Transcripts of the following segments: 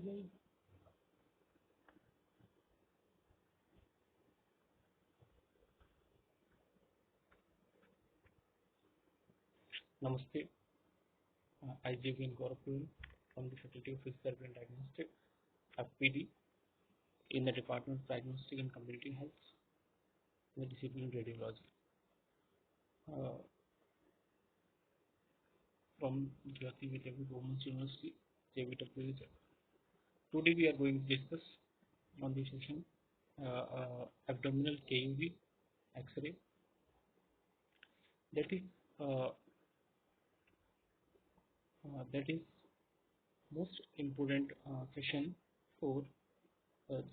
guys. Namaste. I J.V.N. Gaurav from the Faculty of Physical and Diagnostic, FPD, in the Department of Diagnostic and Community Health, in the discipline Radiology. From Jyoti Vitavi Women's University, JVW. Today we are going to discuss on this session abdominal KUV X-ray. Uh, that is most important session for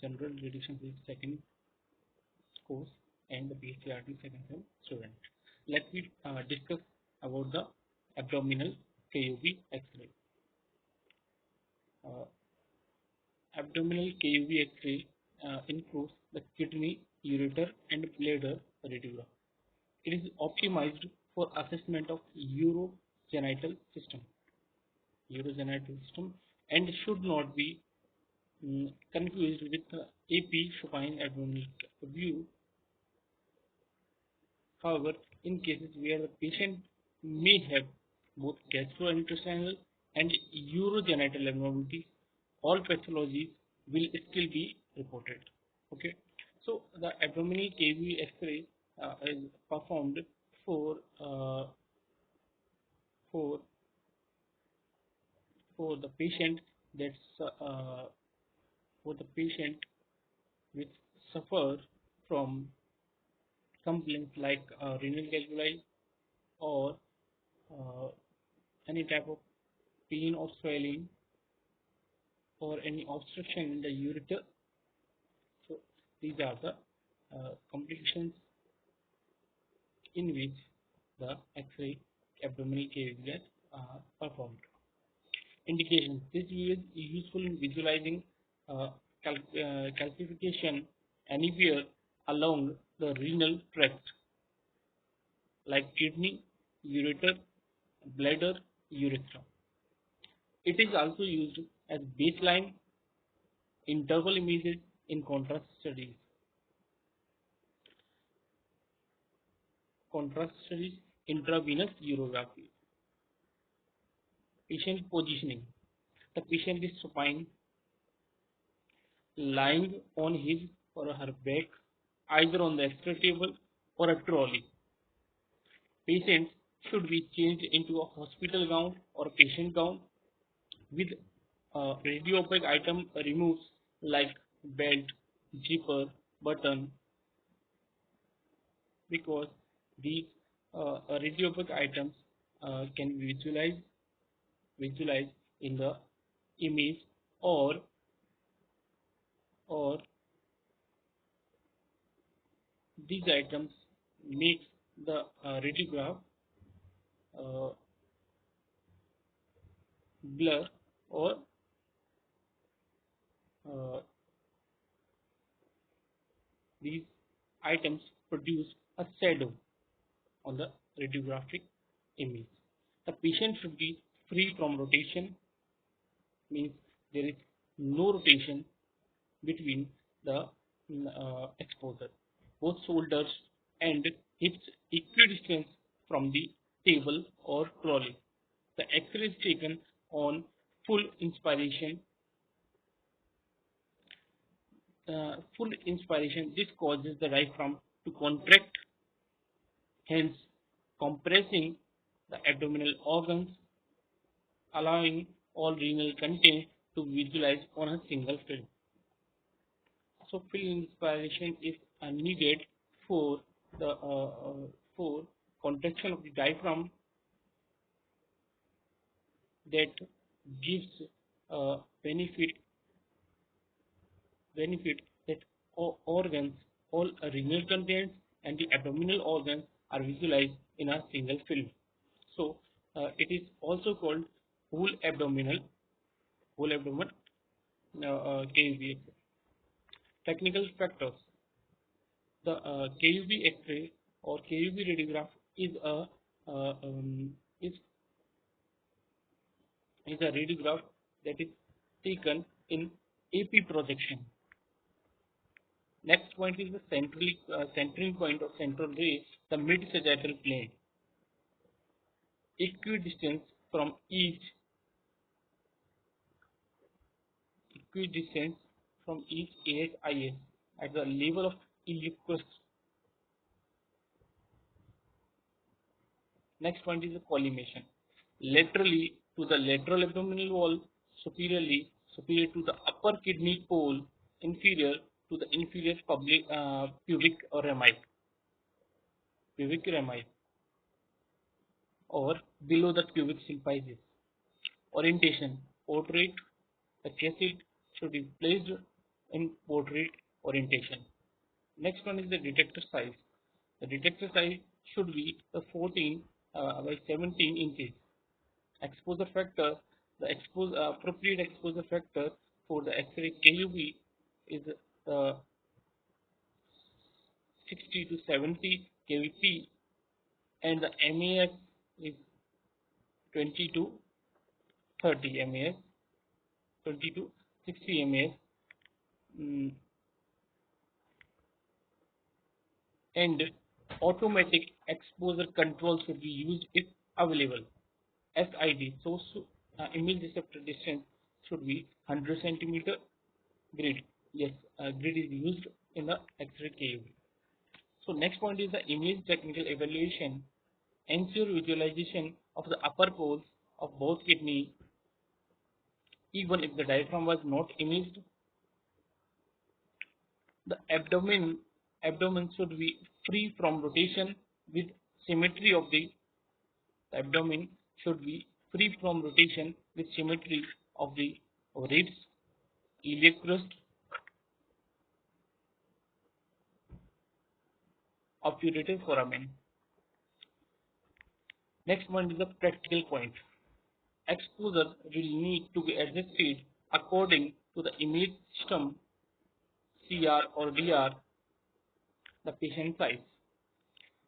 general radiation physics second course and the PhD second sem student. Let me discuss about the abdominal KUV X-ray. Abdominal KUV X-ray includes the kidney, ureter, and bladder radiograph. It is optimized for assessment of urogenital system, and should not be confused with the AP supine abdominal view. However, in cases where the patient may have both gastrointestinal and urogenital abnormalities, all pathologies will still be reported. Okay, so the abdominal KV X-ray is performed for uh, for for the patient that's for the patient which suffer from complaints like renal calculi or uh, any type of pain or swelling or any obstruction in the ureter. So these are the complications in which the X-ray abdominal cavity is performed. Indications. This is useful in visualizing calcification anywhere along the renal tract, like kidney, ureter, bladder, urethra. It is also used as baseline interval images in contrast studies. Intravenous urography. Patient positioning. The patient is supine, lying on his or her back, either on the X-ray table or a trolley. Patients should be changed into a hospital gown or patient gown with radio opaque item removes like belt, zipper, button, because these radio opaque items can be visualized in the image, or these items makes the radiograph uh, blur, or uh, these items produce a shadow on the radiographic image. The patient should be free from rotation, means there is no rotation between the exposure. Both shoulders and hips equidistant from the table or trolley. The X-ray is taken on full inspiration. This causes the diaphragm to contract, hence compressing the abdominal organs, allowing all renal content to visualize on a single film. So full inspiration is needed for the for contraction of the diaphragm that gives benefit that all renal contents and the abdominal organs are visualized in a single film. So it is also called whole abdomen KUV. Technical factors. The KUV X-ray or KUV radiograph is a uh, um, is a radiograph that is taken in AP projection. Next point is the centering point of central ray, the mid-sagittal plane. Equidistance from equidistance from each AHIS at the level of iliac crest. Next point is the collimation. Laterally to the lateral abdominal wall, superior to the upper kidney pole, inferior to the inferior pubic rami, or below the pubic symphysis. Orientation, portrait. The cassette should be placed in portrait orientation. Next one is the detector size. The detector size should be the 14 by 17 inches. Exposure factor, the appropriate exposure factor for the X-ray KUV is 60 to 70 kVp, and the MAS is 20 to 30 MAS, 20 to 60 MAS, and automatic exposure control should be used if available. SID, source image receptor distance, should be 100 centimeter. Grid, yes, grid is used in the X-ray KUV. So next point is the image technical evaluation. Ensure visualization of the upper poles of both kidney even if the diaphragm was not imaged. The abdomen should be free from rotation with symmetry of the abdomen should be free from rotation with symmetry of the ribs, iliac crest, obturator foramen. Next one is the practical point. Exposure will need to be adjusted according to the image system, CR or DR, the patient size.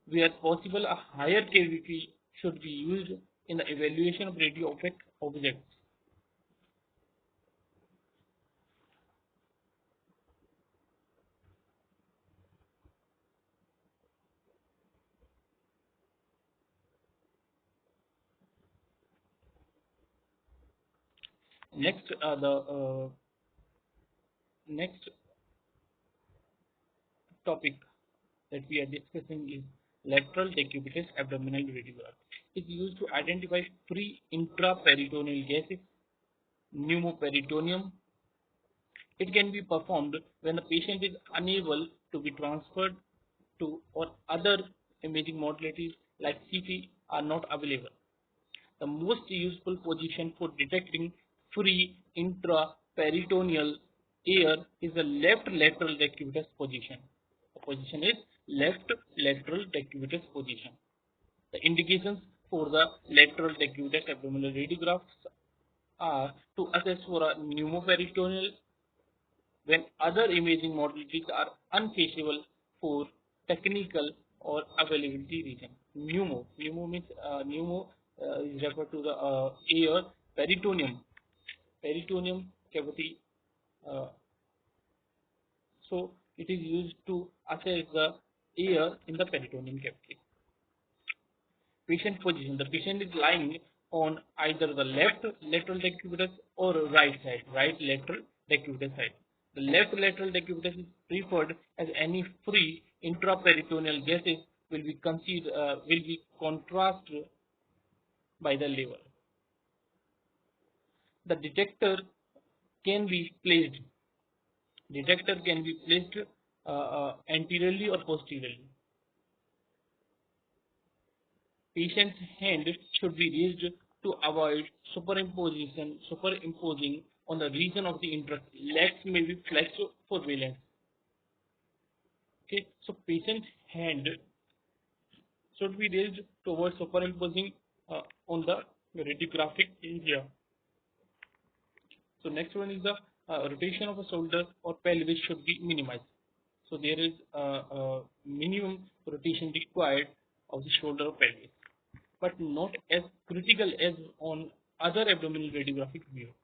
Where possible, a higher KVP should be used in the evaluation of radio opaque objects. Next, the next topic that we are discussing is lateral decubitus abdominal radiograph. It's used to identify free intraperitoneal gases, pneumoperitoneum. It can be performed when the patient is unable to be transferred to or other imaging modalities like CT are not available. The most useful position for detecting free intraperitoneal air is the left lateral decubitus position. The position is left lateral decubitus position. The indications for the lateral decubitus abdominal radiographs are to assess for a pneumoperitoneal when other imaging modalities are unfeasible for technical or availability reason. Pneumo means is referred to the air peritoneum cavity. Uh, so it is used to assess the air in the peritoneum cavity. Patient position. The patient is lying on either the left lateral decubitus or right lateral decubitus side. The left lateral decubitus is preferred as any free intraperitoneal gases will be contrasted by the liver. The detector can be placed. Anteriorly or posteriorly. Patient's hand should be raised to avoid superimposing on the region of the interest. Legs may be flexed for balance. Okay, so patient's hand should be raised towards superimposing on the radiographic area. So next one is the rotation of a shoulder or pelvis should be minimized. So there is a minimum rotation required of the shoulder or pelvis, but not as critical as on other abdominal radiographic view.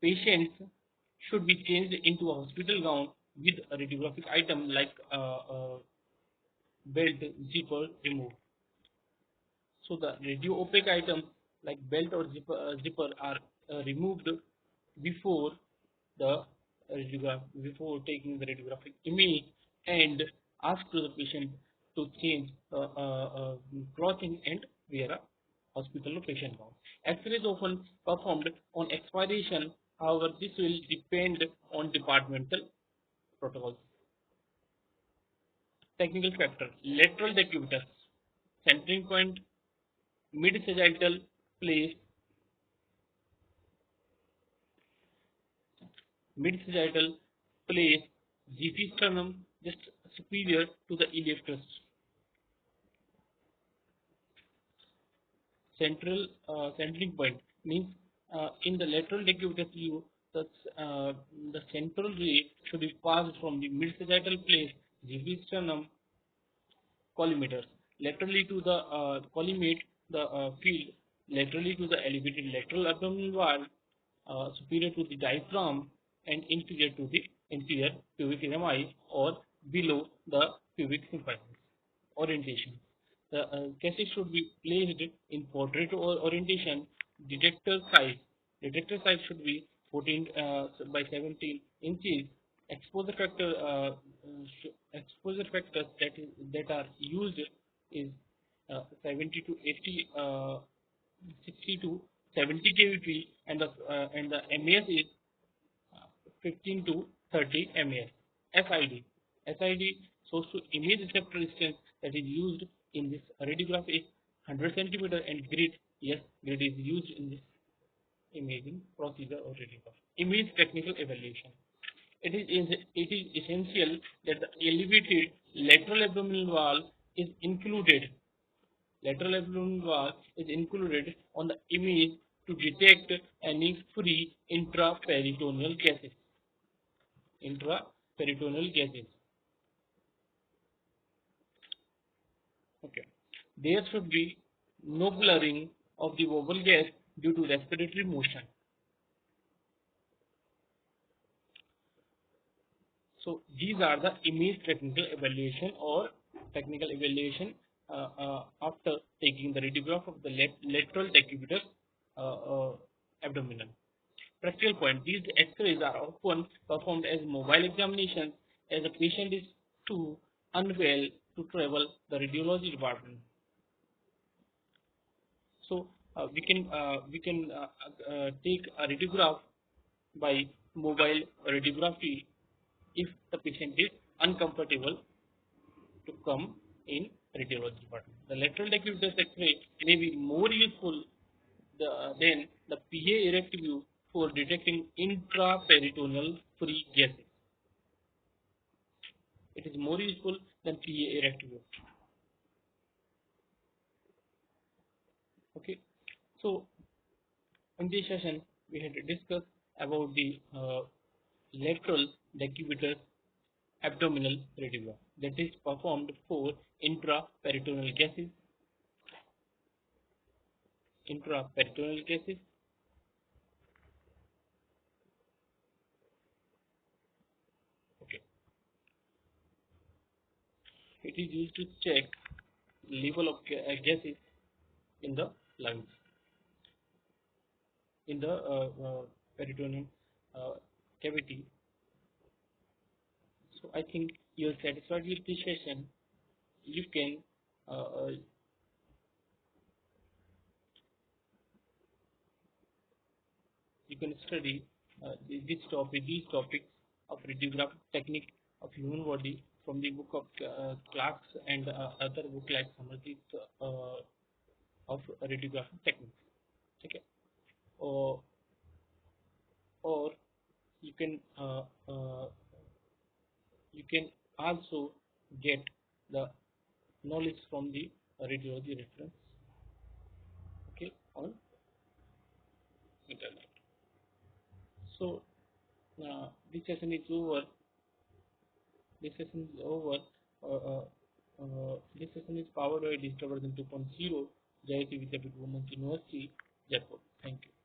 Patients should be changed into a hospital gown with a radiographic item like belt, zipper removed. So the radio opaque items like belt or zipper are removed before the before taking the radiographic image, and ask to the patient to change clothing and wear a hospital or patient gown. X-ray is often performed on expiration. However, this will depend on departmental protocols. Technical factor: lateral decubitus, centering point, mid sagittal place, mid-sagittal place, GP sternum just superior to the iliac crest. Centering point means in the lateral decubitus view, the, uh, the central ray should be passed from the mid-sagittal place, GP sternum, collimators, laterally to the collimate the field, laterally to the elevated lateral abdominal wall, superior to the diaphragm, and inferior to the inferior pubic rami or below the pubic symphysis. Orientation: the cases should be placed in portrait orientation. Detector size: detector size should be 14 by 17 inches. Exposure factor exposure factors that are used is 70 to 80 60 to 70 kVp, and the MAS is 15 to 30 mAs. SID. SID, source to image receptor distance, that is used in this radiograph is 100 centimeter, and grid, yes, grid is used in this imaging procedure or radiograph. Image technical evaluation. It is essential that the elevated lateral abdominal wall is included. Lateral abdominal wall is included on the image to detect any free intraperitoneal gases. Intraperitoneal gases. Okay. There should be no blurring of the bubble gas due to respiratory motion. So these are the image technical evaluation or technical evaluation after taking the radiograph of the lateral decubitus abdominal. Practical point: these X-rays are often performed as mobile examinations as a patient is too unwell to travel the radiology department. So we can take a radiograph by mobile radiography if the patient is uncomfortable to come in radiology department. The lateral decubitus X-ray may be more useful than the PA erective view for detecting intraperitoneal free gases. It is more useful than PA erective view. Okay, so in this session we had discussed about the lateral decubitus abdominal radiograph that is performed for intraperitoneal gases. Intraperitoneal gases. Okay, it is used to check level of gases in the lungs, in the peritoneal uh, cavity. So I think you are satisfied with this session. You can uh, uh, you can study these topics of radiographic technique of human body from the book of Clark's and other book like Summaries of radiographic techniques. Okay, or or you can uh, uh, you can also get the knowledge from the radiology reference. Okay, on internet. So this session is over. This session is over. This session is powered by Digital Version 2.0, JIT Vidyapeeth Women's University, Jaipur. Thank you.